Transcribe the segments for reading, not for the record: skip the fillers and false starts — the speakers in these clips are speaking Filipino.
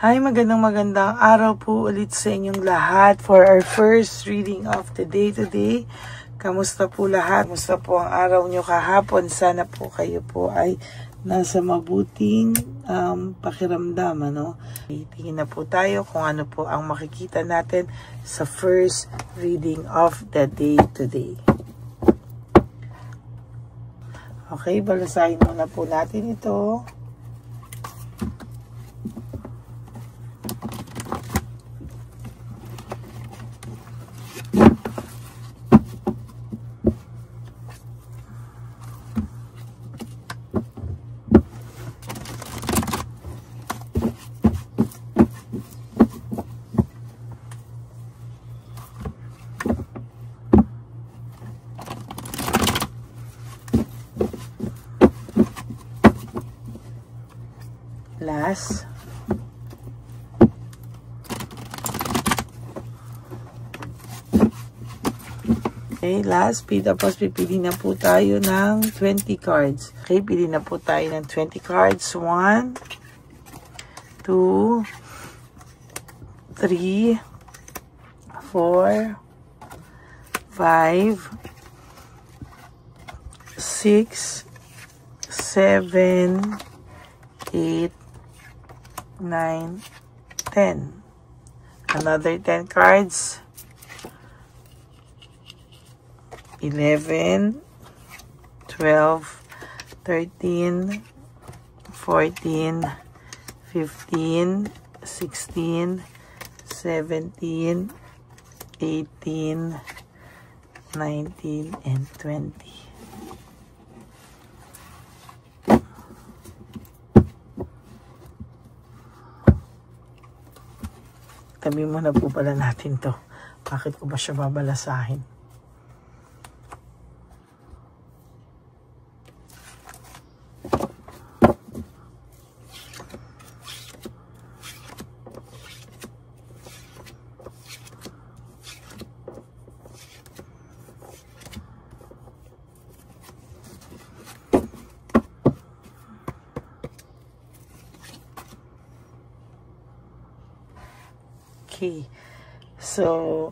Hi, magandang araw po ulit sa inyong lahat for our first reading of the day today. Kamusta po lahat? Kamusta po ang araw nyo kahapon? Sana po kayo po ay nasa mabuting pakiramdam, ano? Tingin na po tayo kung ano po ang makikita natin sa first reading of the day today. Okay, balusahin muna po natin ito. Last. Okay, last. Tapos pipili na po tayo ng 20 cards. Okay, pili na po tayo ng 20 cards. 1, 2, 3, 4, 5, 6, 7, 8, 9, 10. Another 10 cards. 11, 12, 13, 14, 15, 16, 17, 18, 19, and 20. Tabi muna po pala natin to. Bakit ko ba siya babalasahin? Okay. So,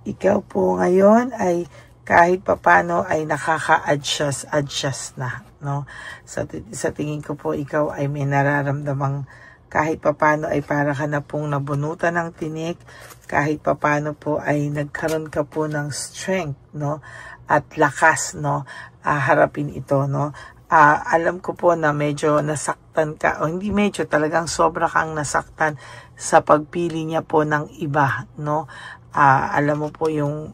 ikaw po ngayon ay kahit papano ay nakaka-adjust na, no? Sa tingin ko po, ikaw ay may nararamdamang kahit papano ay para ka na pong nabunutan ng tinik, kahit papano po ay nagkaroon ka po ng strength, no? At lakas, no? Harapin ito, no? Alam ko po na medyo nasaktan ka, o hindi medyo, talagang sobra kang nasaktan sa pagpili niya po ng iba, no? Alam mo po yung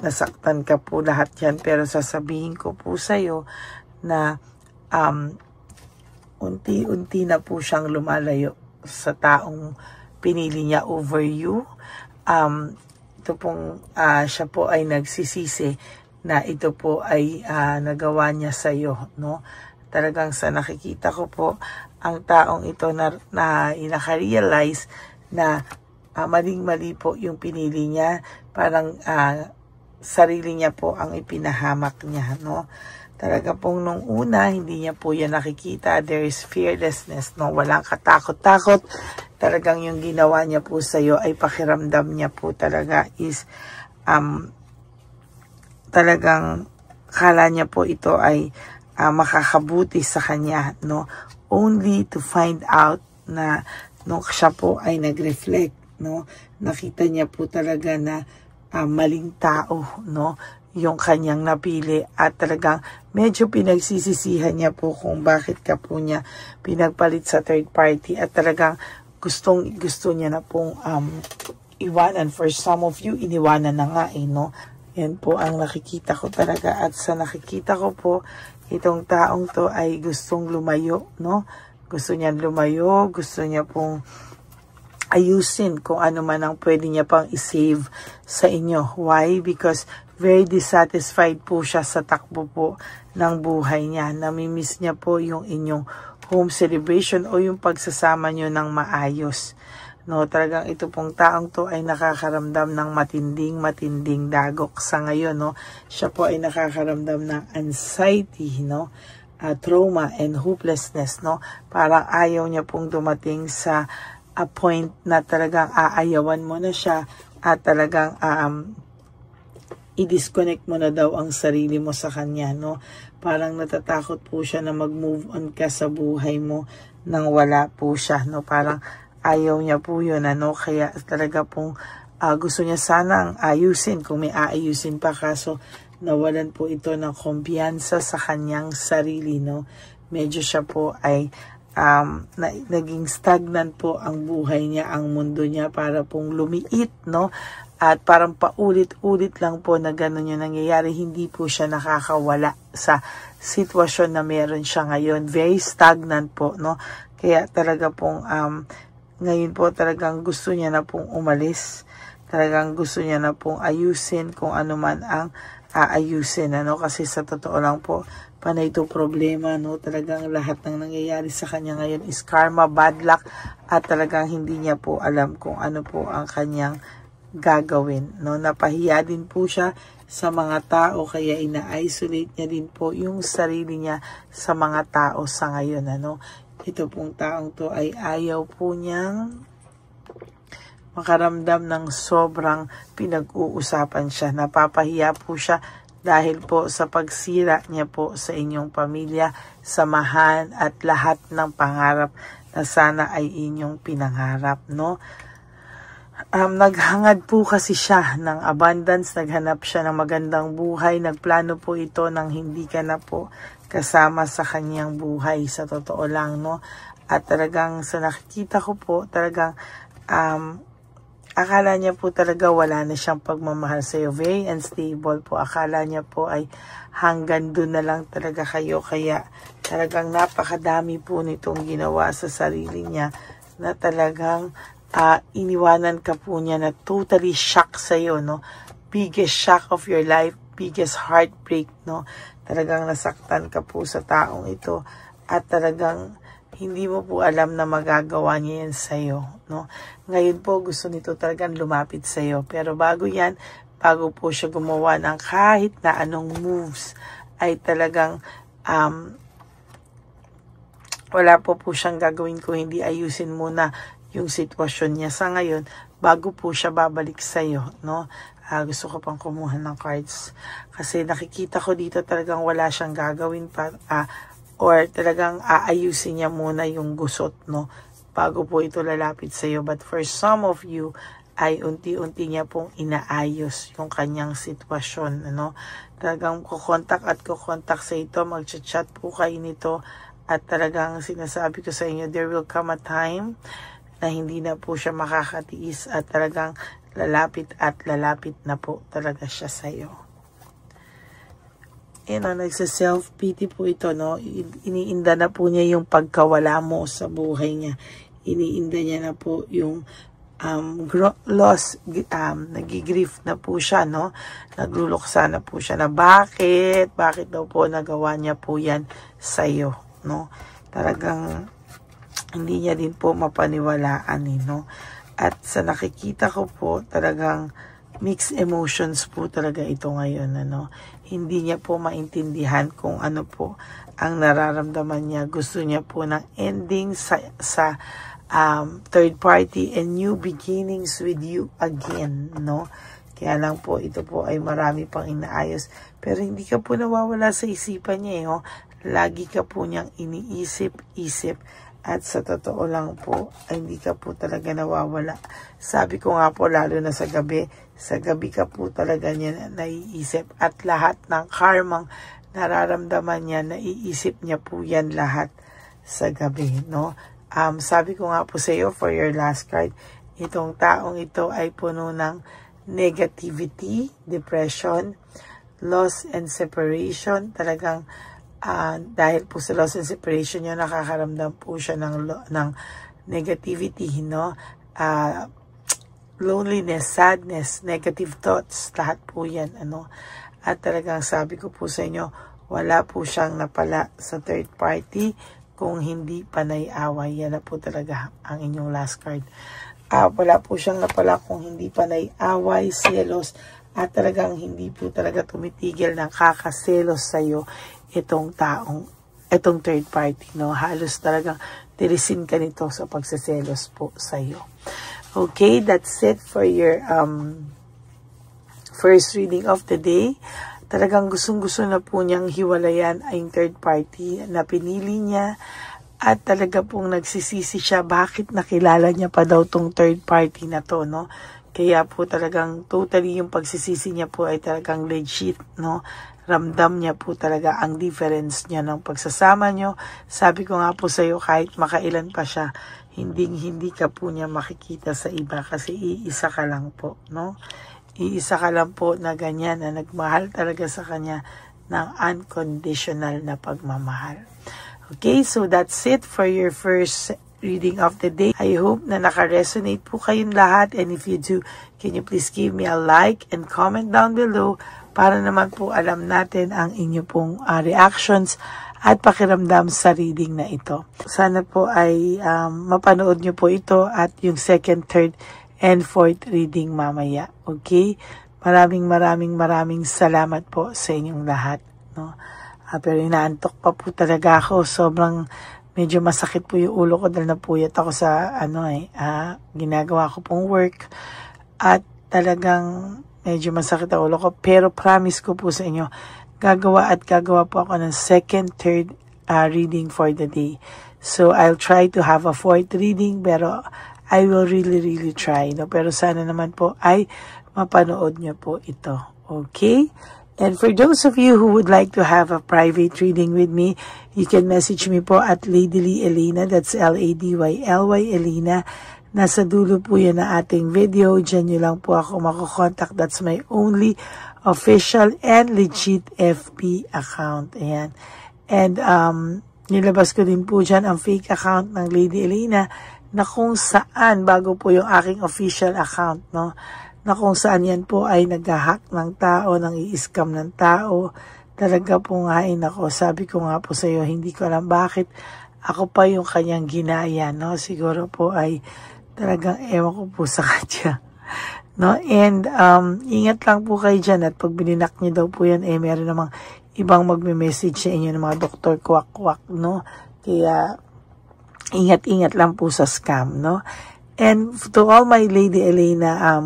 nasaktan ka po lahat yan, pero sasabihin ko po sa'yo na unti-unti na po siyang lumalayo sa taong pinili niya over you. Ito pong siya po ay nagsisisi na ito po ay nagawa niya sa iyo, no? Talagang sa nakikita ko po, ang taong ito na naka-realize na maling-mali po yung pinili niya, parang sarili niya po ang ipinahamak niya, no? Talaga pong nung una, hindi niya po yan nakikita. There is fearlessness, no? Walang katakot-takot. Talagang yung ginawa niya po sa iyo ay pakiramdam niya po talaga is talagang kala niya po ito ay makakabuti sa kanya, no? Only to find out na nung siya po ay nag-reflect, no? Nakita niya po talaga na maling tao, no? Yung kanyang napili, at talagang medyo pinagsisisihan niya po kung bakit ka po niya pinagpalit sa third party, at talagang gusto niya na pong iwanan. For some of you, iniwanan na nga, no? Yan po ang nakikita ko talaga, at sa nakikita ko po, itong taong to ay gustong lumayo, no? Gusto niya lumayo, gusto niya pong ayusin kung ano man ang pwede niya pang isave sa inyo. Why? Because very dissatisfied po siya sa takbo po ng buhay niya. Namimiss niya po yung inyong home celebration o yung pagsasama niyo ng maayos. No, talagang ito pong taong to ay nakakaramdam ng matinding dagok sa ngayon, no. Siya po ay nakakaramdam ng anxiety, no, trauma and hopelessness, no. Parang ayaw niya pong dumating sa a point na talagang aayawan mo na siya at talagang i-disconnect mo na daw ang sarili mo sa kanya, no? Parang natatakot po siya na mag-move on ka sa buhay mo nang wala po siya, no? Parang ayaw niya po yun, ano? Kaya talaga pong gusto niya sanang ayusin kung may aayusin pa, kaso nawalan po ito ng kumpiyansa sa kanyang sarili, no? Medyo siya po ay naging stagnant po ang buhay niya, ang mundo niya para pong lumiit, no? At parang paulit-ulit lang po na gano'n yung nangyayari. Hindi po siya nakakawala sa sitwasyon na meron siya ngayon. Very stagnant po, no? Kaya talaga pong ngayon po talagang gusto niya na pong umalis. Talagang gusto niya na pong ayusin kung ano man ang aayusin, ano? Kasi sa totoo lang po, panay ito problema, no? Talagang lahat ng nangyayari sa kanya ngayon is karma, bad luck, at talagang hindi niya po alam kung ano po ang kanyang gagawin, no? Napahiya din po siya sa mga tao, kaya ina-isolate niya din po yung sarili niya sa mga tao sa ngayon, ano? Ito pong taong to ay ayaw po niyang makaramdam ng sobrang pinag-uusapan siya. Napapahiya po siya dahil po sa pagsira niya po sa inyong pamilya, samahan at lahat ng pangarap na sana ay inyong pinangarap, no? Naghangad po kasi siya ng abundance, naghanap siya ng magandang buhay, nagplano po ito nang hindi ka na po kasama sa kanyang buhay, sa totoo lang, no? At talagang sa nakikita ko po, talagang akala niya po talaga wala na siyang pagmamahal sa iyo, very unstable po, akala niya po ay hanggang doon na lang talaga kayo, kaya talagang napakadami po nitong ginawa sa sarili niya na talagang iniwanan ka po niya na totally shock sa'yo, no? Biggest shock of your life, biggest heartbreak, no? Talagang nasaktan ka po sa taong ito at talagang hindi mo po alam na magagawa niya yan sa'yo, no? Ngayon po gusto nito talagang lumapit sa'yo, pero bago yan, bago po siya gumawa ng kahit na anong moves, ay talagang wala po siyang gagawin kung hindi ayusin muna yung sitwasyon niya sa ngayon bago po siya babalik sa iyo, no? Gusto ko pang kumuha ng cards kasi nakikita ko dito talagang wala siyang gagawin pa or talagang aayusin niya muna yung gusot, no? Bago po ito lalapit sa iyo. But for some of you ay unti-unti niya pong inaayos yung kanyang sitwasyon, no? Talagang kukontak sa ito, mag-chat po kayo nito at talagang sinasabi ko sa inyo, there will come a time na hindi na po siya makakatiis at talagang lalapit na po talaga siya sa iyo. Nagsa-self-pity po ito, no? Iniinda na po niya yung pagkawala mo sa buhay niya. Iniinda niya na po yung loss, nagigrief na po siya, no? Nagluluksa na po siya na bakit daw po nagawa niya po yan sa iyo, no? Talagang hindi niya din po mapaniwalaan, no? At sa nakikita ko po, talagang mixed emotions po talaga ito ngayon, ano? Hindi niya po maintindihan kung ano po ang nararamdaman niya. Gusto niya po ng ending sa third party and new beginnings with you again, no? Kaya lang po, ito po ay marami pang inaayos. Pero hindi ka po nawawala sa isipan niya, no? Lagi ka po niyang iniisip-isip. At sa totoo lang po, ay hindi ka po talaga nawawala. Sabi ko nga po, lalo na sa gabi ka po talaga niya naiisip. At lahat ng karmang nararamdaman niya, naiisip niya po yan lahat sa gabi, no? Sabi ko nga po sa iyo, for your last card, itong taong ito ay puno ng negativity, depression, loss and separation. Talagang dahil po sa loss and separation niya, nakakaramdam po siya ng negativity, no? Loneliness, sadness, negative thoughts, lahat po yan, ano? At talagang sabi ko po sa inyo, wala po siyang napala sa third party kung hindi panay-away. Yan na po talaga ang inyong last card. Wala po siyang napala kung hindi panay-away, selos, at talagang hindi po talaga tumitigil ng kakaselos sa'yo itong third party, no? Halos talagang tirisin ka nito sa pagseselos po sa'yo. Okay, that's it for your first reading of the day. Talagang gustong-gusto na po niyang hiwalayan ay third party na pinili niya. At talaga pong nagsisisi siya bakit nakilala niya pa daw tong third party na to, no? Kaya po talagang totally yung pagsisisi niya po ay talagang legit, no? Ramdam niya po talaga ang difference niya ng pagsasama niyo. Sabi ko nga po sa iyo, kahit makailan pa siya, hindi ka po niya makikita sa iba kasi iisa ka lang po, no? Iisa ka lang po na ganyan, na nagmahal talaga sa kanya ng unconditional na pagmamahal. Okay, so that's it for your first reading of the day. I hope na naka-resonate po kayong lahat, and if you do, can you please give me a like and comment down below para naman po alam natin ang inyo pong reactions at pakiramdam sa reading na ito. Sana po ay mapanood nyo po ito at yung second, third, and fourth reading mamaya. Okay? Maraming salamat po sa inyong lahat, no? Pero inaantok pa po talaga ako. Sobrang medyo masakit po yung ulo ko dahil napuyat ako sa ginagawa ko pong work. At talagang medyo masakit ang ulo ko. Pero promise ko po sa inyo, gagawa po ako ng second, third reading for the day. So I'll try to have a fourth reading, pero I will really try. No? Pero sana naman po ay mapanood nyo po ito. Okay? And for those of you who would like to have a private reading with me, you can message me po at Ladyly Elena. That's LADYLY Elena. Nasa dulo po yan na ating video. Diyan nyo lang po ako makukontak. That's my only official and legit FB account. Ayan. And nilabas ko din po dyan ang fake account ng Lady Elena na kung saan, bago po yung aking official account, no? Na kung saan yan po ay nag-hack ng tao, nang i-scam ng tao. Talaga po nga ako, sabi ko nga po sa iyo, hindi ko alam bakit ako pa yung kanyang ginaya, no? Siguro po ay talagang ewan ko po sa kanya, no? And ingat lang po kayo dyan, at pag bininak niyo daw po yan, meron namang ibang magme-message sa inyo ng mga doktor kwak-kwak, no? Kaya ingat lang po sa scam, no? And to all my Lady Elena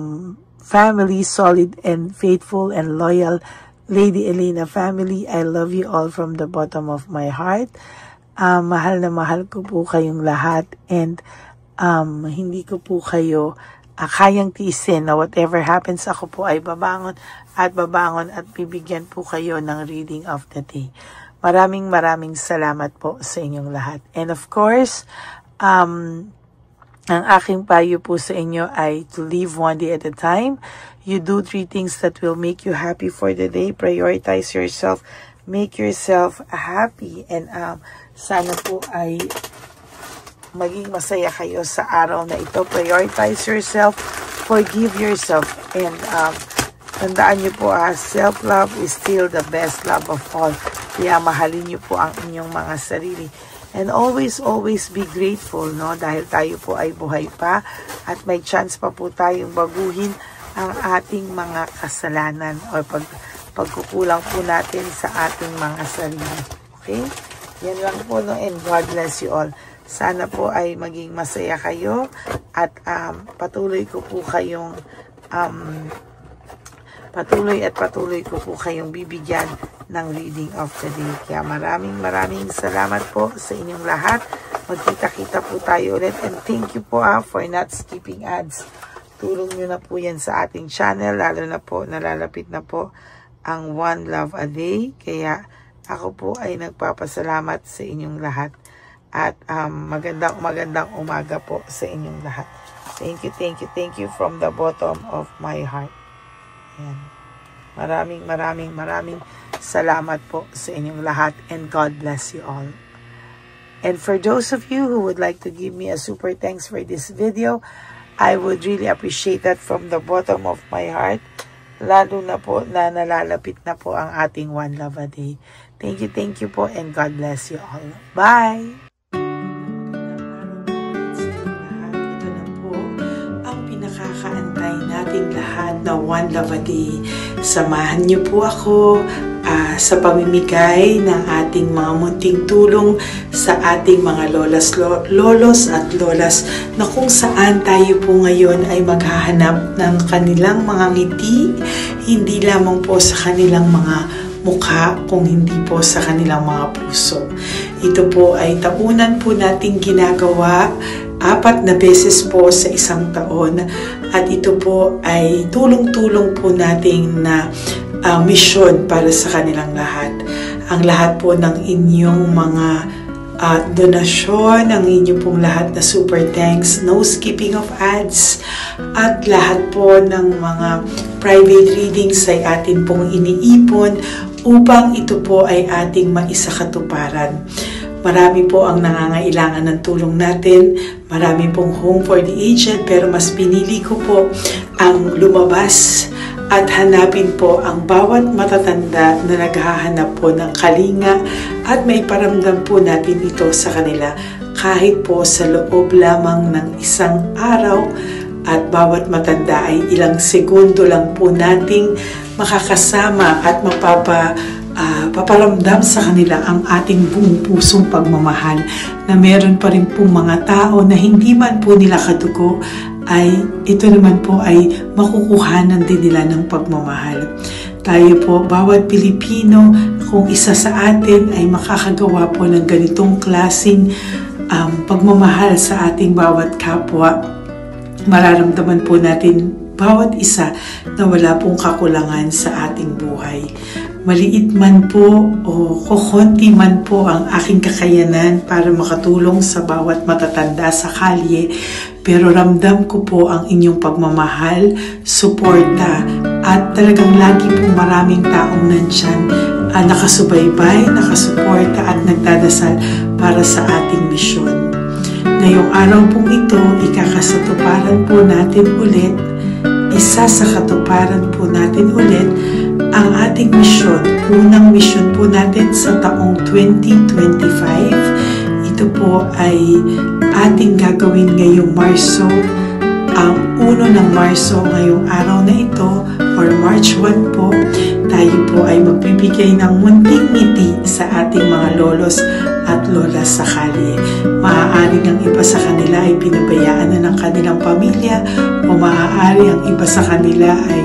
family, solid and faithful and loyal Lady Elena family, I love you all from the bottom of my heart. Mahal na mahal ko po kayong lahat, and hindi ko po kayo kayang tiisin na whatever happens, ako po ay babangon at bibigyan po kayo ng reading of the day. Maraming salamat po sa inyong lahat. And of course, ang aking payo po sa inyo ay to live one day at a time. You do 3 things that will make you happy for the day. Prioritize yourself. Make yourself happy. And sana po ay maging masaya kayo sa araw na ito. Prioritize yourself. Forgive yourself. And tandaan niyo po, self-love is still the best love of all. Kaya mahalin niyo po ang inyong mga sarili. And always be grateful, no? Dahil tayo po ay buhay pa at may chance pa po tayong baguhin ang ating mga kasalanan o pagkukulang po natin sa ating mga sarili. Okay? Yan lang po, no? And God bless you all. Sana po ay maging masaya kayo at patuloy ko po kayong patuloy ko po kayong bibigyan ng reading of the day. Kaya maraming salamat po sa inyong lahat. Magkita-kita po tayo ulit, and thank you po for not skipping ads. Tulong nyo na po yan sa ating channel, lalo na po nalalapit na po ang One Love a Day. Kaya ako po ay nagpapasalamat sa inyong lahat, at magandang umaga po sa inyong lahat. Thank you from the bottom of my heart. Ayan. Maraming salamat po sa inyong lahat, and God bless you all. And for those of you who would like to give me a super thanks for this video, I would really appreciate that from the bottom of my heart, lalo na po na nalalapit na po ang ating One Love a Day. Thank you po, and God bless you all. Bye! Nating lahat na One Love a Day. Samahan niyo po ako sa pamimigay ng ating mga munting tulong sa ating mga lolos at lolas na kung saan tayo po ngayon ay maghahanap ng kanilang mga ngiti, hindi lamang po sa kanilang mga mukha, kung hindi po sa kanilang mga puso. Ito po ay taunan po nating ginagawa 4 na beses po sa isang taon, at ito po ay tulong-tulong po nating na misyon para sa kanilang lahat. Ang lahat po ng inyong mga donasyon, ang inyong pong lahat na super thanks, no skipping of ads, at lahat po ng mga private readings ay atin pong iniipon upang ito po ay ating maisakatuparan. Marami po ang nangangailangan ng tulong natin. Marami pong home for the aged, pero mas pinili ko po ang lumabas at hanapin po ang bawat matatanda na naghahanap po ng kalinga at may paramdam po natin ito sa kanila kahit po sa loob lamang ng isang araw, at bawat matanda ay ilang segundo lang po nating makakasama at paparamdam sa kanila ang ating buong pusong pagmamahal, na meron pa rin pong mga tao na hindi man po nila kadugo ay ito naman po ay makukuhanan din nila ng pagmamahal. Tayo po, bawat Pilipino, kung isa sa atin ay makakagawa po ng ganitong klaseng pagmamahal sa ating bawat kapwa, mararamdaman po natin bawat isa na wala pong kakulangan sa ating buhay. Maliit man po o kokonti man po ang aking kakayanan para makatulong sa bawat matatanda sa kalye, pero ramdam ko po ang inyong pagmamahal, suporta, at talagang lagi po maraming taong nandyan nakasubaybay, nakasuporta at nagdadasal para sa ating misyon. Ngayong araw pong ito, ikakasatuparan po natin ulit, isasakatuparan po natin ulit ang ating misyon. Unang misyon po natin sa taong 2025. Ito po ay ating gagawin ngayong Marso, ang 1 ng Marso, ngayong araw na ito, or March 1 po. Tayo po ay magbibigay ng munting ngiti sa ating mga lolos at lolas sa kalye. Maaari ang iba sa kanila ay pinabayaan na ng kanilang pamilya, o maaari ang iba sa kanila ay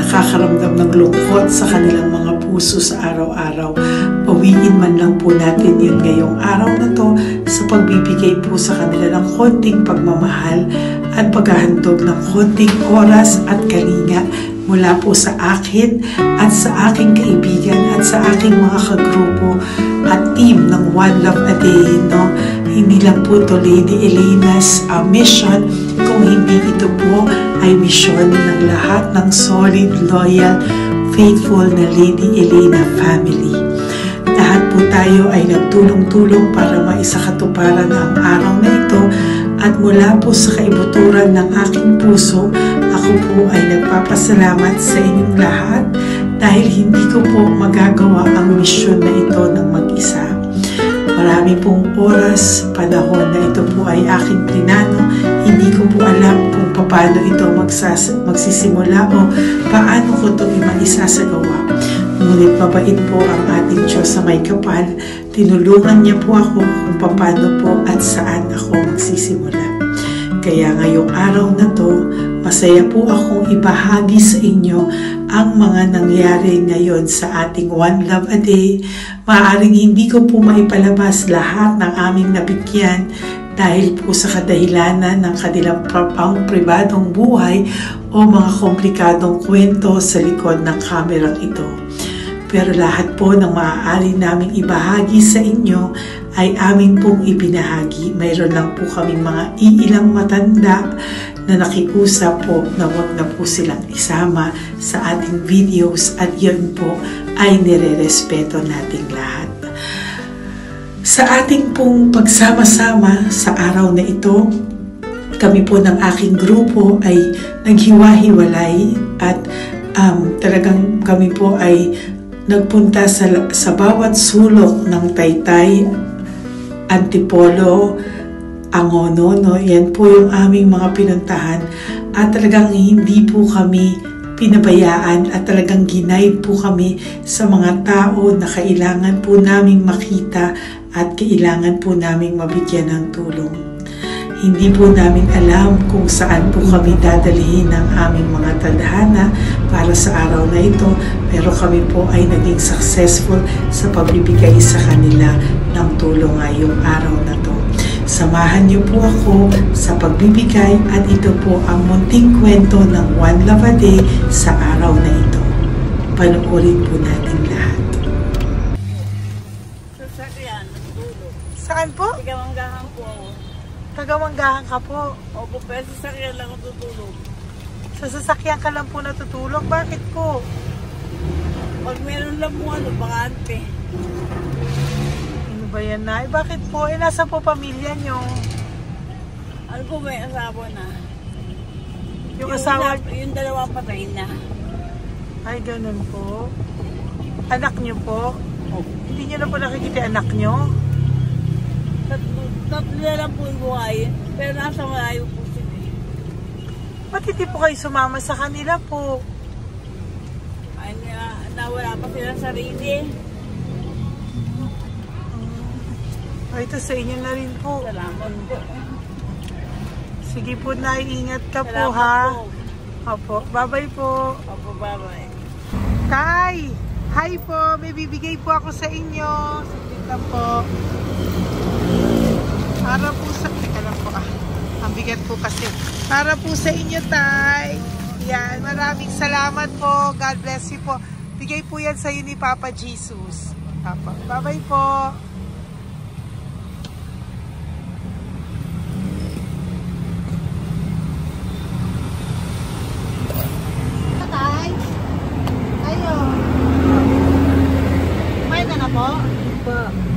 nakakaramdam ng lungkot sa kanilang mga puso sa araw-araw. Pawiin man lang po natin yun ngayong araw na to sa pagbibigay po sa kanila ng konting pagmamahal at paghahandog ng konting oras at kalinga mula po sa akin at sa aking kaibigan at sa aking mga kagrupo at team ng One Love a Day. No? Hindi lang po ito Lady Elena's mission, kung hindi ito po ay mission ng lahat ng solid, loyal, faithful na Lady Elena family. Lahat po tayo ay nagtulong-tulong para maisakatuparan ang araw na ito, at mula po sa kaibuturan ng aking puso, ako po ay nagpapasalamat sa inyong lahat dahil hindi ko po magagawa ang misyon na ito ng mag-isa. Marami pong oras, panahon na ito po ay aking plinano. Hindi ko po alam kung paano ito magsisimula o paano ko ito maisasagawa. Ngunit mabait po ang ating Diyos sa may kapal. Tinulungan niya po ako kung paano po at saan ako magsisimula. Kaya ngayong araw na to, masaya po akong ibahagi sa inyo ang mga nangyari ngayon sa ating One Love a Day. Maaaring hindi ko po maipalabas lahat ng aming nabigyan dahil po sa kadahilanan ng kanilang pribadong buhay o mga komplikadong kwento sa likod ng kamerang ito. Pero lahat po ng maaari naming ibahagi sa inyo ay amin pong ibinahagi. Mayroon lang po kaming mga iilang matanda na nakiusap po na wag na po silang isama sa ating videos, at yun po ay nire-respeto nating lahat. Sa ating pong pagsama-sama sa araw na ito, kami po ng aking grupo ay naghiwa-hiwalay, at talagang kami po ay nagpunta sa bawat sulok ng Taytay, Antipolo, Angono, no? Yan po yung aming mga pinuntahan, at talagang hindi po kami pinabayaan at talagang ginaid po kami sa mga tao na kailangan po naming makita at kailangan po naming mabigyan ng tulong. Hindi po namin alam kung saan po kami dadalhin ng aming mga tadhana para sa araw na ito, pero kami po ay naging successful sa pagbibigay sa kanila ng tulong ngayong araw na to. Samahan niyo po ako sa pagbibigay at ito po ang munting kwento ng One Love a Day sa araw na ito. Panoorin po natin lahat. Saan po? Tagamanggahan po ako. Tagamanggahan ka po. Opo, pero sa sasakyan lang ako tutulog. Sa sasakyan ka lang po natutulog? Bakit po? Pag meron lang po bakante. Ano ba yan, Nay? Bakit po? Nasa po pamilya nyo? Ano po, may asawa na. Yung asawa? Yung dalawa patay na. Ay, ganun po. Anak nyo po? Oh. Hindi nyo na po nakikita anak nyo? Tatlo na lang po yung buhay. Pero nasa malayo po sila. Ba't hindi po kayo sumama sa kanila po? Ay, nawala pa sila sarili. Ay, ito sa inyo na rin po. Salamat po. Sige po, Nay. Ingat ka po, Salamat ha? po. Opo. Bye-bye po. Opo, bye-bye. Tay! Hi po! May bibigay po ako sa inyo. Saglit lang po. Para po sa... Teka lang po, ang bigat po kasi. Para po sa inyo, Tay. Yan. Maraming salamat po. God bless you po. Bigay po yan sa iyo ni Papa Jesus. Papa. Bye-bye po.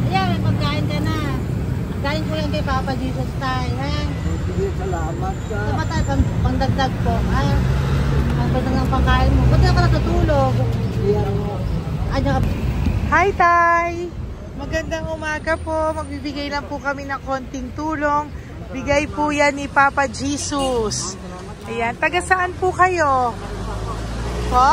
Ayan, may pagkain ka na. Kain ko lang kay Papa Jesus tayo, ha? Sige, salamat ka. Sa pangdagdag po, ha? Ang pagdagdag ng pagkain mo. Buti ako natutulog. Hi, Tay! Magandang umaga po. Magbibigay lang po kami ng konting tulong. Bigay po yan ni Papa Jesus. Ayan, taga saan po kayo? Po?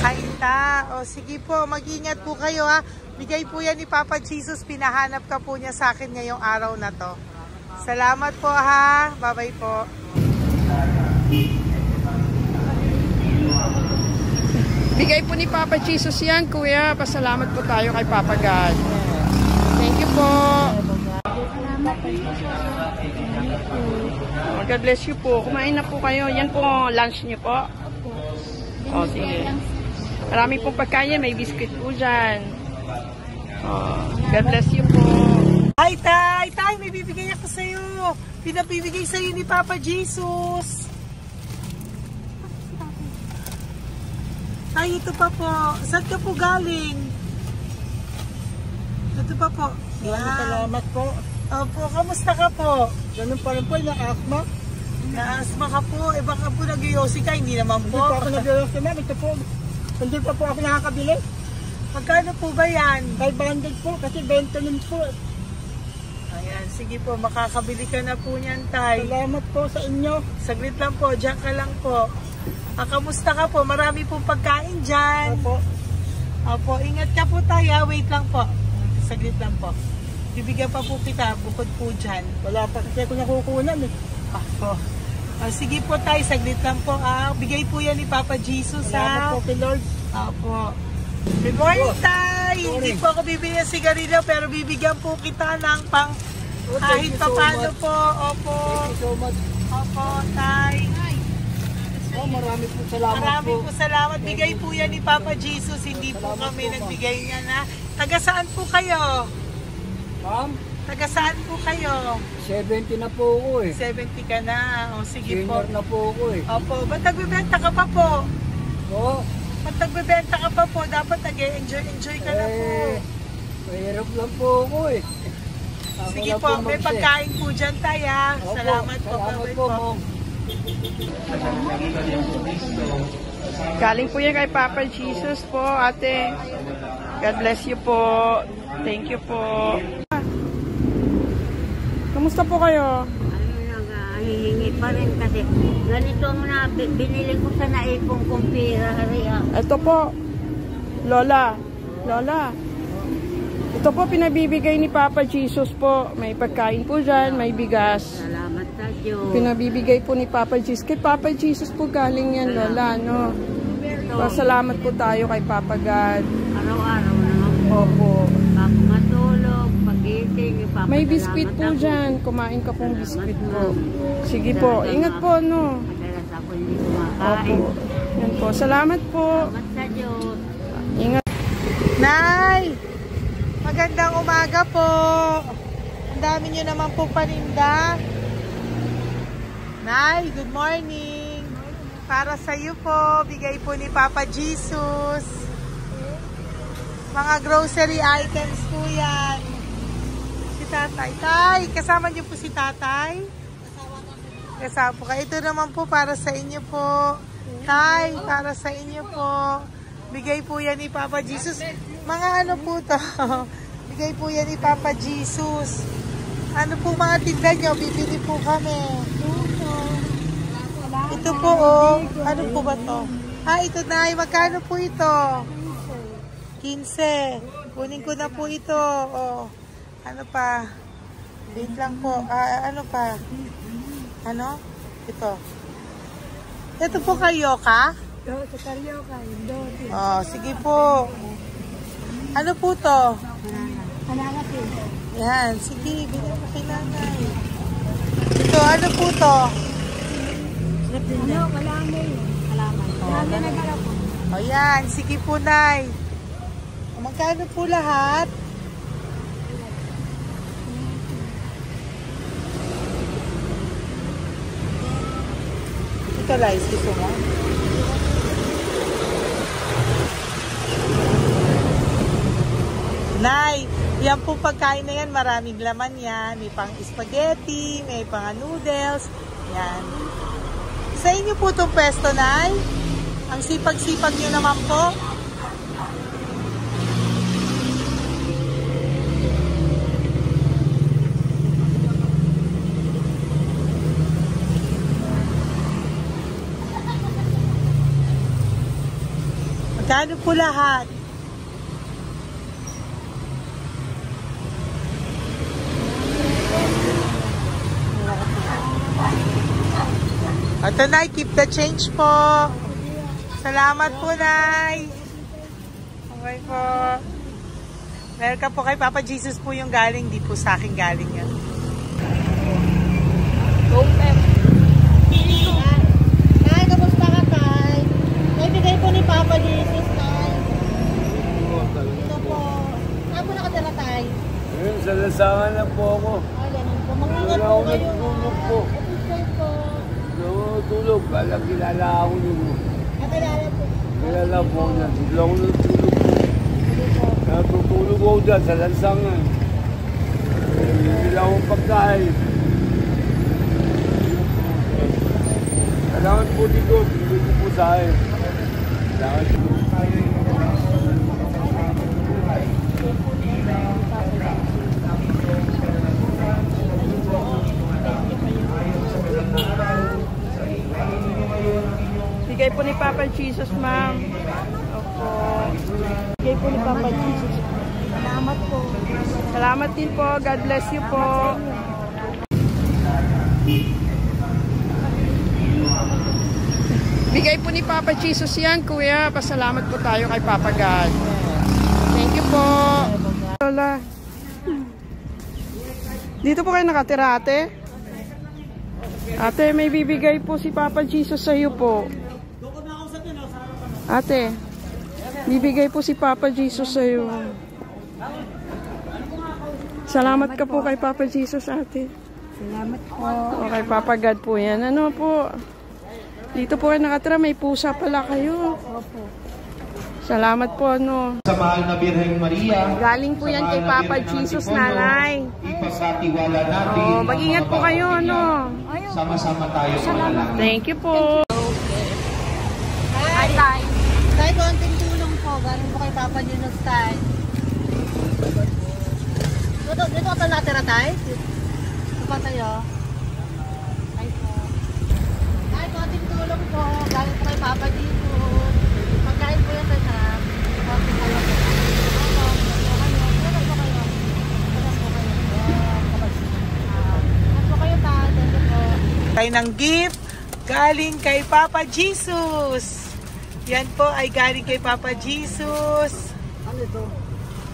Kainta. O sige po, mag-ingat po kayo, ha? Bigay po yan ni Papa Jesus. Pinahanap ka po niya sa akin ngayong araw na to. Salamat po, ha? Bye-bye po. Bigay po ni Papa Jesus yan, Kuya. Pasalamat po tayo kay Papa God. Thank you po. Oh, God bless you po. Kumain na po kayo. Yan po lunch niyo po. Oh, sige. Marami pong pagkain. May biscuit po dyan. Oh, God bless you po. Hi, Tay! Tay, may bibigay ako sa'yo. Pinabibigay sa'yo ni Papa Jesus. Tay, ito pa po. Saan ka po galing? Ito pa po. Salamat po. Opo, kamusta ka po? Ganun pa rin po, na-asma. Na-asma ka po. Eh baka po nag-yosi ka, hindi naman Hindi po. po ako nag-ios na. Ito po. Hindi pa po ako nakakabili. Magkano po ba yan? 500 po kasi 20 nun po. Ayan, sige po, makakabili ka na po niyan, Tay. Salamat po sa inyo. Saglit lang po, dyan ka lang po. Kamusta ka po? Marami pong pagkain dyan. Opo. Opo, ingat ka po, Tay, ha? Wait lang po. Saglit lang po. Bibigyan pa po kita, bukod po dyan. Wala pa kasi ako nakukunan eh. Opo. Sige po, Tay, saglit lang po. Bigay po yan ni Papa Jesus, Salamat ha? po kay Lord. Opo. Good morning, Tay! Hindi po ako bibigyan ng sigarilyo, pero bibigyan po kita ng pang kahit pa paano po. Opo. Thank you so much. Opo, Tay. Oh, marami po salamat Marami po. po salamat. Bigay po yan ni Papa Jesus. Hindi po Salamat kami po, nagbigay niya na. Taga saan po kayo? Ma'am, Taga saan po kayo? 70 na po ako eh. 70 ka na. O sige po. Senior na po ako eh. Opo. Ba't nagbibenta ka pa po? Oo. Ba't nagbibenta ka pa po? Dapat nag-enjoy ka na po. Mahirap lang po ako eh. Ako Sige lang po. May mag-share. pagkain po dyan, Tay, ha? Opo, Salamat po. Salamat Bye-bye po, ma'am. Galing po yan kay Papa Jesus po, ate. God bless you po. Thank you po. Kamusta po kayo? humihingi pa rin kasi ganito ang binili ko sa naipong kong pera. Ito po, Lola. Lola. Ito po pinabibigay ni Papa Jesus po. May pagkain po dyan, may bigas. Salamat sa Diyos. Pinabibigay po ni Papa Jesus. Kay Papa Jesus po galing yan, Lola, no? Pasalamat po tayo kay Papa God. Araw-araw naman po. Opo. Bago matulog, pagising, ipapasalamat May biskwit po ako. dyan. Kumain ka pong biskwit po. Sige Salamat po. Ingat po, no? Madalas ako hindi kumakain. Opo. Yan po. Salamat po. Salamat sa Diyos. Ingat. Nay! Magandang umaga po. Ang dami nyo naman po paninda. Nay, good morning. Para sa iyo po, bigay po ni Papa Jesus. Mga grocery items po yan. Si Tatay. Tay, kasama niyo po si Tatay? Kasama po kayo. Ito naman po para sa inyo po. Tay, para sa inyo po. Bigay po yan ni Papa Jesus. Mga ano po to? Bigay po yan ni Papa Jesus. Ano po mga tinda nyo? Bibili po kami. Ito po oh. Ano po ba to? Ito na. Magkano po ito? 15. Kunin ko na po ito. Oh. Ano pa? Wait lang po. Ano pa? Ano? Ito. Ito po kayo ka? Sa Carioca, Oh, sige po. Ano po to? Banana po. Yan, sige, bilhin mo kay nanay. Ito, ano po to? Ano? Kalamay. Kalamay. Kalamay na gala po. O yan, sige po, nay. Magkano po lahat? Ito, Lice, gusto mo? Nay, yan po pagkain na yan, maraming laman yan. May pang spaghetti, may pang noodles. Yan. Sa inyo po itong pwesto, Nay? Ang sipag-sipag nyo naman po. Magkano po lahat? Ito, Nay, keep the change po. Salamat po, Nay. Okay po. Welcome po kay Papa Jesus po yung galing. Di po sa akin galing yan. Tay, kamusta ka, Tay? Tay, bigay po ni Papa Jesus, Tay. Ito po. Saan po nakatira, Tay? Ngayon, sa lasangan na po ako. Ganun po. Mag-ingat Wala po ako kayo. natulog po. Ito po. Natulog. Alam, kilala ako nyo. Nakilala po. Kilala po na. Sila ako natulog. Natutulog ako dyan sa lansangan. Sila akong pagkain. Kailangan po dito. Dito po sa akin. Kailangan po. Bigay po ni Papa Jesus, ma'am. Opo. Bigay po ni Papa Jesus. Salamat po. Salamat din po. God bless you po. Bigay po ni Papa Jesus yan, kuya. Pasalamat po tayo kay Papa God. Thank you po. Lola. Dito po kayo nakatira, ate? Ate, may bibigay po si Papa Jesus sa iyo po. Ate, bibigay po si Papa Jesus sa iyo. Salamat ka po kay Papa Jesus, ate. Salamat po. O kay Papa God po yan. Ano po? Dito po kayo nakatira, may pusa pala kayo. Opo. Salamat po, ano. Sa mahal na Birheng Maria. Galing po yan kay Papa Jesus, nanay. Ipagkatiwala natin. O, mag-ingat po kayo, ano. Sama-sama tayo manalangin. Thank you po. Hi, Tay. Tay, konting tulong po. Galing po kay Papa Jesus, Tay. Dito ka natira, Tay? Dito pa tayo. Ay po. tayo ng gift galing kay Papa Jesus. Yan po ay galing kay Papa Jesus. Ano ito?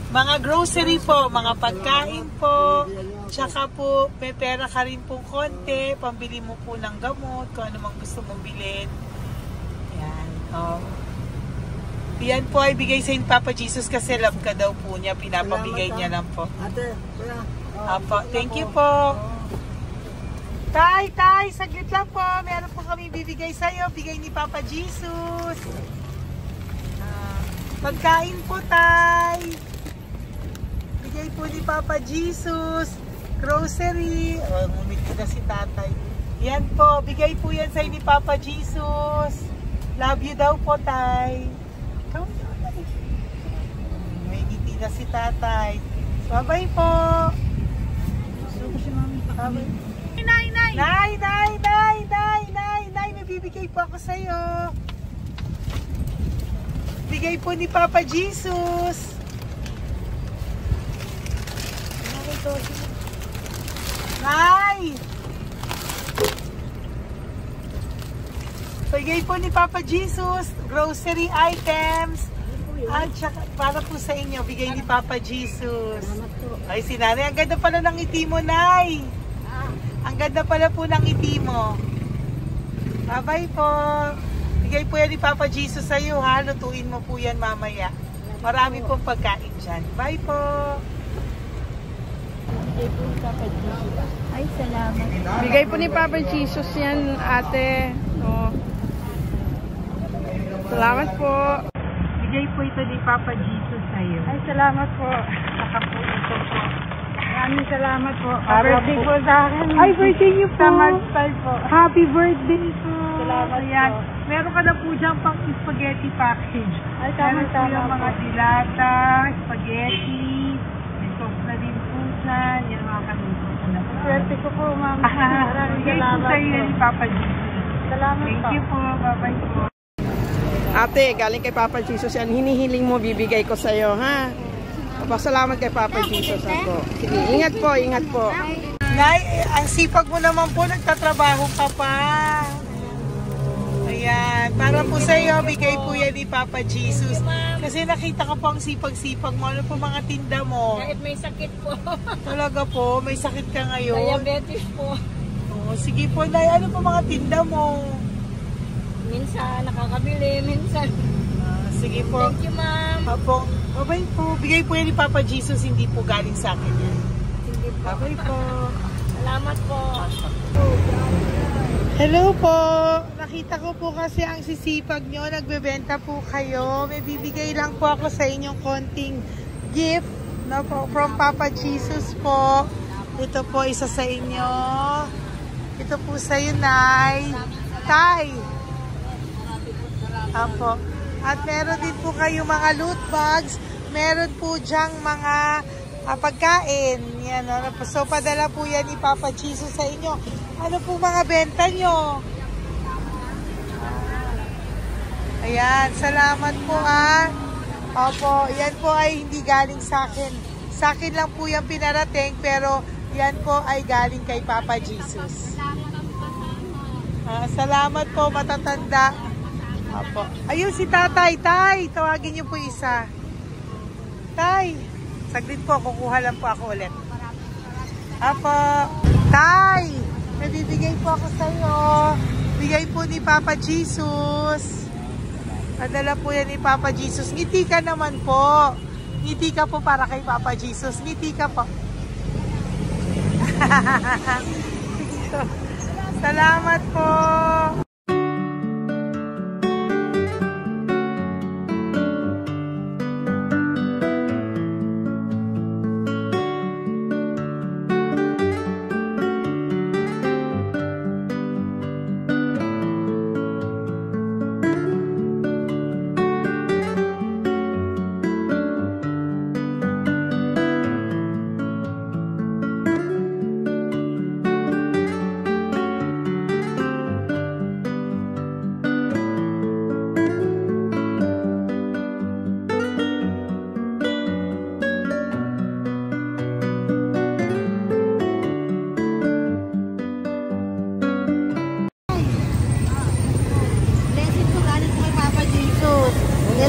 Mga grocery po, mga pagkain po. Tsaka po, may pera ka rin pong konti. Pambili mo po ng gamot, kung ano mang gusto mong bilhin. Yan. Yan po ay bigay sa Papa Jesus kasi love ka daw po niya. Pinapabigay niya lang po. Ate, kuya. Apo, thank you po. Tay, saglit lang po. Meron po kami bibigay sa'yo. Bigay ni Papa Jesus. Pagkain po, Tay. Bigay po ni Papa Jesus. Grocery. Ngumiti na si Tatay. Yan po. Bigay po yan sa'yo ni Papa Jesus. Love you daw po, Tay. May ngiti na si Tatay. Bye-bye po. Bye-bye. Nay, may bibigay po ako sa'yo. Bigay po ni Papa Jesus. Nay! Bigay po ni Papa Jesus, grocery items. At saka, para po sa inyo, bigay ni Papa Jesus. Ay, si Nanay, ang ganda pala ng ngiti mo, Nay. Ang ganda pala po ng ngiti mo. Bye-bye po. Bigay po yan ni Papa Jesus sa'yo, ha? Lutuin mo po yan mamaya. Marami pong pagkain dyan. Bye po. Ay, salamat. Bigay po ni Papa Jesus yan, ate. Oh. Salamat po. Bigay po ito ni Papa Jesus sa'yo. Ay, salamat po. Saka po ito po. Maraming salamat po. Para Birthday po- po sa akin. Ay, birthday niyo po. Sa March 5 po. Happy birthday po. Salamat Ayan. po. Meron ka na po dyan pang spaghetti package. Ay, Meron po tama-tama yung mga po. dilata, spaghetti, may sauce na din po dyan. Yan mga kaluto ko na po. Swerte ko po, ma'am. Maraming Bigay po salamat sa'yo po. ni Papa Jesus. Salamat Thank po. you po. Bye-bye po. Ate, galing kay Papa Jesus yan. Hinihiling mo, bibigay ko sa'yo, ha? Pasalamat kay Papa Jesus ako. Sige, ingat po, ingat po. Nay, ang sipag mo naman po, nagtatrabaho ka pa. Ayan, para po sa iyo, bigay po yan ni Papa Jesus. Kasi nakita ko po ang sipag-sipag mo. Ano po mga tinda mo? Kahit may sakit po. Talaga po, may sakit ka ngayon. Diabetes po. Oh, sige po, Nay, ano po mga tinda mo? Minsan nakakabili, minsan. Sige po. Thank you, ma'am. Apo, bye po. Bigay po yan ni Papa Jesus, hindi po galing sa akin yan. Sige po. Bye po. Salamat po. Hello po! Nakita ko po kasi ang sisipag nyo, nagbebenta po kayo. May bibigay lang po ako sa inyong konting gift, no, po, from Papa Jesus po. Ito po isa sa inyo. Ito po sa iyo, Nay. Tay! Apo. At meron din po kayo mga loot bags. Meron po dyang mga pagkain. Yan, no? So, padala po yan ni Papa Jesus sa inyo. Ano po mga benta nyo? Ayan, salamat po Opo, yan po ay hindi galing sa akin. Sa akin lang po yan pinarating, pero yan po ay galing kay Papa Jesus. Salamat po, matatanda. Opo. Ayun si Tatay. Tay, tawagin niyo po isa. Tay, saglit po, kukuha lang po ako ulit. Opo. Tay, may bibigay po ako sa iyo. Bigay po ni Papa Jesus. Padala po yan ni Papa Jesus. Ngiti ka naman po. Ngiti ka po para kay Papa Jesus. Ngiti ka po. Salamat po.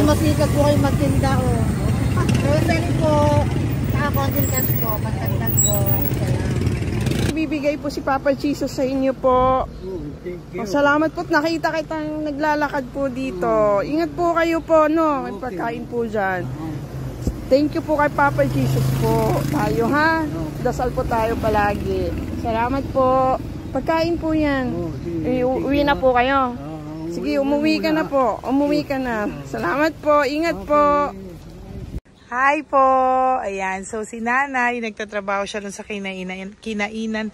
masikap po kayo magtinda o. Rosary po, saka konting cash po, pagtagdag po. Bibigay po si Papa Jesus sa inyo po. Salamat po, nakita kitang naglalakad po dito. Ingat po kayo po, no? May pagkain po dyan. Thank you po kay Papa Jesus po. Tayo ha, dasal po tayo palagi. Salamat po. Pagkain po yan. Uwi na po kayo. Sige, umuwi ka na po. Umuwi ka na. Salamat po. Ingat po. Hi po! Ayan, so si nanay, nagtatrabaho siya dun sa kinainan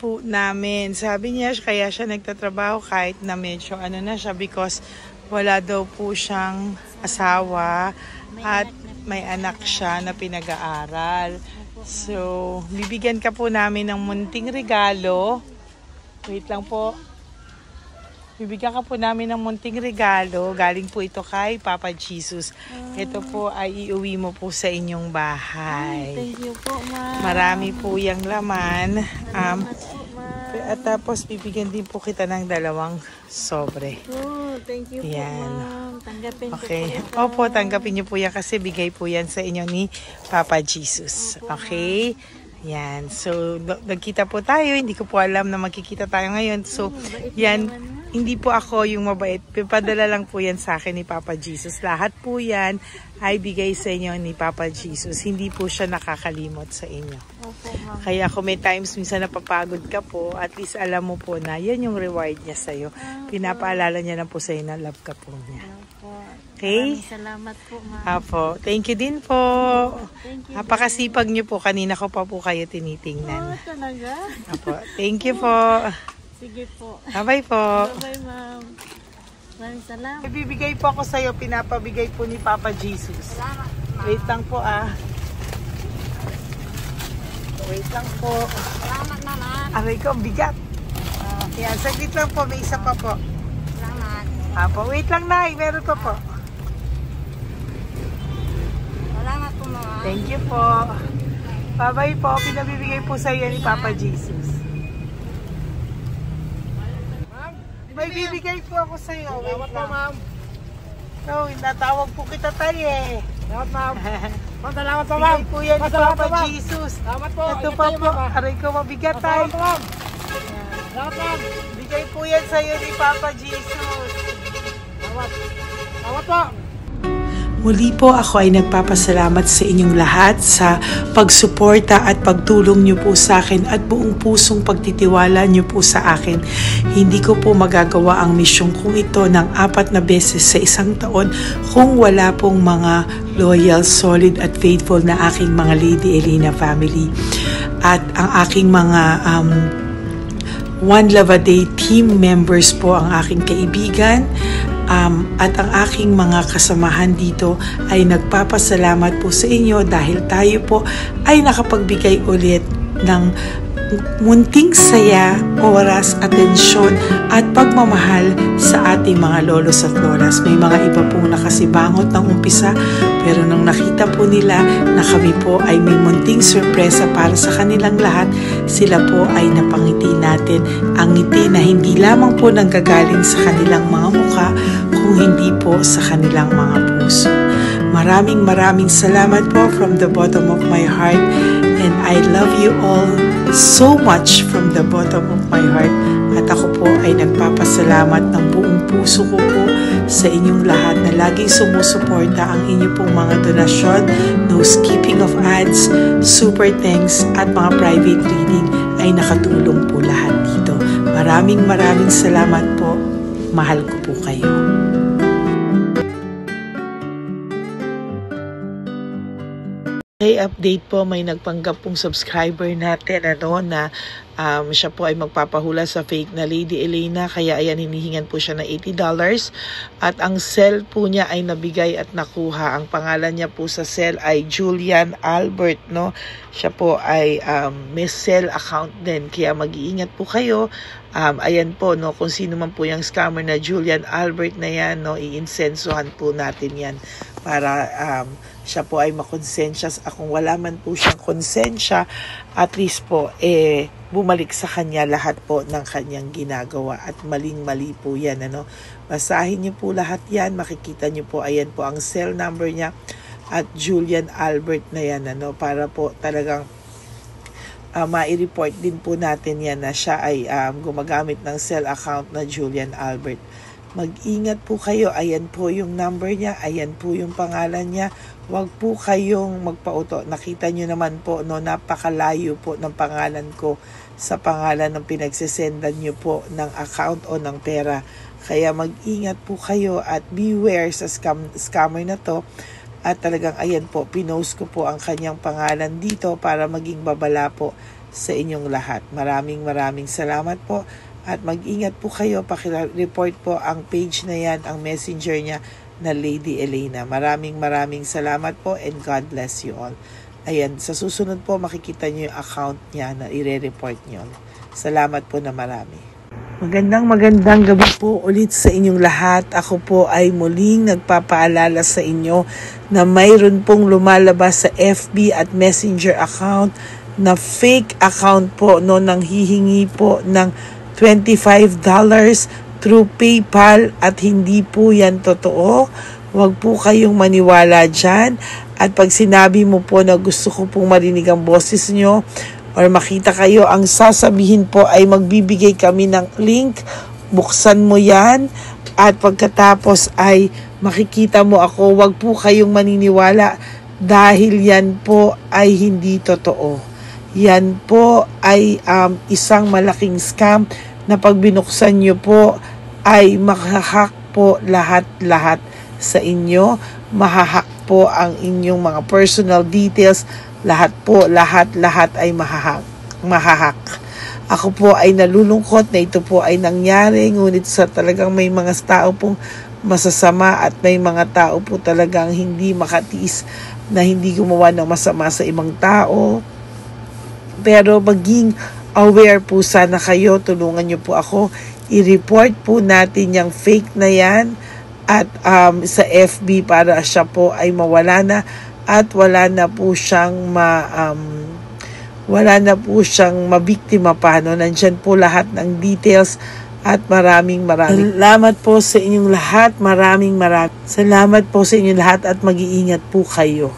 po namin. Sabi niya, kaya siya nagtatrabaho kahit na medyo ano na siya because wala daw po siyang asawa at may anak siya na pinag-aaral. So, bibigyan ka po namin ng munting regalo. Wait lang po. Bibigyan ka po namin ng munting regalo. Galing po ito kay Papa Jesus. Ito po ay iuwi mo po sa inyong bahay. Thank you po, ma'am. Marami po yung laman. At tapos bibigyan din po kita ng 2 sobre. Oh, thank you po, Yan. ma'am. Tanggapin Okay. ko po. Opo, tanggapin niyo po yan kasi bigay po yan sa inyo ni Papa Jesus. Okay? Yan. So, nagkita po tayo. Hindi ko po alam na magkikita tayo ngayon. So, yan. Hindi po ako yung mabait. Padala lang po yan sa akin ni Papa Jesus. Lahat po yan ay bigay sa inyo ni Papa Jesus. Hindi po siya nakakalimot sa inyo. Opo, ma'am. Kaya kung may times minsan napapagod ka po, at least alam mo po na yan yung reward niya sa'yo. Pinapaalala niya na po sa'yo na love ka po niya. Opo. Okay? Maraming salamat po, ma'am. Apo. Thank you din po. Thank you. Napakasipag niyo po. Kanina ko pa po kayo tinitingnan. Talaga? Apo. Thank you po. Sige po. Bye-bye po. Bye-bye, ma'am. Maraming salamat. Ibibigay po ako sa'yo, pinapabigay po ni Papa Jesus. Wait lang po Wait lang po. Salamat, ma'am. Aray ko, ang bigat. Yan, saglit lang po, may isa pa po. Salamat. Apo, wait lang na, meron pa po. Salamat po, ma'am. Thank you po. Bye-bye po, pinabibigay po sa'yo ni Papa Jesus. May bibigay po ako sa'yo. Wait lang. ma'am. No, natawag po kita tayo eh. Salamat, ma'am. Ma'am, salamat po, Bigay po yan ni Salamat Papa po, ma'am. Jesus. Salamat po. Ito Ingat pa kayo, po. ma'am. Aray ko, mabigat tayo. Salamat po, ma'am. Salamat, ma'am. Bigay po yan sa'yo ni Papa Jesus. Salamat. Salamat po. Muli po ako ay nagpapasalamat sa inyong lahat sa pagsuporta at pagtulong niyo po sa akin at buong pusong pagtitiwala niyo po sa akin. Hindi ko po magagawa ang misyong kong ito ng 4 na beses sa isang taon kung wala pong mga loyal, solid at faithful na aking mga Lady Elena family. At ang aking mga One Love a Day team members po ang aking kaibigan. At ang aking mga kasamahan dito ay nagpapasalamat po sa inyo dahil tayo po ay nakapagbigay ulit ng munting saya, oras, atensyon at pagmamahal sa ating mga lolos at lolas. May mga iba pong nakasibangot ng umpisa pero nung nakita po nila na kami po ay may munting sorpresa para sa kanilang lahat, sila po ay napangiti natin. Ang ngiti na hindi lamang po nanggagaling sa kanilang mga mukha kung hindi po sa kanilang mga puso. Maraming salamat po from the bottom of my heart, and I love you all so much from the bottom of my heart. At ako po ay nagpapasalamat ng buong puso ko po sa inyong lahat na laging sumusuporta. Ang inyo pong mga donasyon, no skipping of ads, super thanks at mga private reading ay nakatulong po lahat dito. Maraming salamat po. Mahal ko po kayo. Okay, update po, may nagpanggap pong subscriber natin na siya po ay magpapahula sa fake na Lady Elena, kaya ayan, hinihingan po siya na $80 at ang cell po niya ay nabigay at nakuha. Ang pangalan niya po sa cell ay Julian Albert, no? Siya po ay may cell account din, kaya mag-iingat po kayo ayan po, no, kung sino man po yung scammer na Julian Albert na yan, no, iinsensuhan po natin yan para siya po ay makonsensya. Kung wala man po siyang konsensya, at least po, bumalik sa kanya lahat po ng kanyang ginagawa at maling-mali po yan, ano. Basahin niyo po lahat yan, makikita niyo po, ayan po ang cell number niya at Julian Albert na yan, ano, para po talagang ma-report din po natin yan na siya ay gumagamit ng cell account na Julian Albert. Mag-ingat po kayo, ayan po yung number niya, ayan po yung pangalan niya. Huwag po kayong magpauto. Nakita nyo naman po, no, napakalayo po ng pangalan ko sa pangalan ng pinagsisendan nyo po ng account o ng pera. Kaya mag-ingat po kayo at beware sa scammer na to. At talagang ayan po, pinost ko po ang kanyang pangalan dito para maging babala po sa inyong lahat. Maraming salamat po. At mag-ingat po kayo, pakireport po ang page na yan, ang messenger niya na Lady Elena. Maraming salamat po and God bless you all. Ayan, sa susunod po makikita niyo yung account niya na ire-report niyo. Salamat po na marami. Magandang gabi po ulit sa inyong lahat. Ako po ay muling nagpapaalala sa inyo na mayroon pong lumalabas sa FB at Messenger account na fake account po, no, nang hihingi po ng $25 through PayPal at hindi po yan totoo. Huwag po kayong maniwala dyan. At pag sinabi mo po na gusto ko pong marinig ang boses nyo or makita kayo, ang sasabihin po ay magbibigay kami ng link, buksan mo yan at pagkatapos ay makikita mo ako. Huwag po kayong maniniwala dahil yan po ay hindi totoo. Yan po ay isang malaking scam na pag binuksan nyo po ay mahahack po lahat sa inyo. Mahahack po ang inyong mga personal details. Lahat ay mahahack. Ako po ay nalulungkot na ito po ay nangyari, ngunit sa talagang may mga tao pong masasama at may mga tao po talagang hindi makatiis na hindi gumawa ng masama sa ibang tao. Pero maging aware po sana kayo, tulungan niyo po ako, i-report po natin yung fake na yan at sa FB para siya po ay mawala na at wala na po siyang mabiktima pa, no? Nandyan po lahat ng details at maraming salamat po sa inyong lahat. Maraming salamat po sa inyong lahat at mag-iingat po kayo.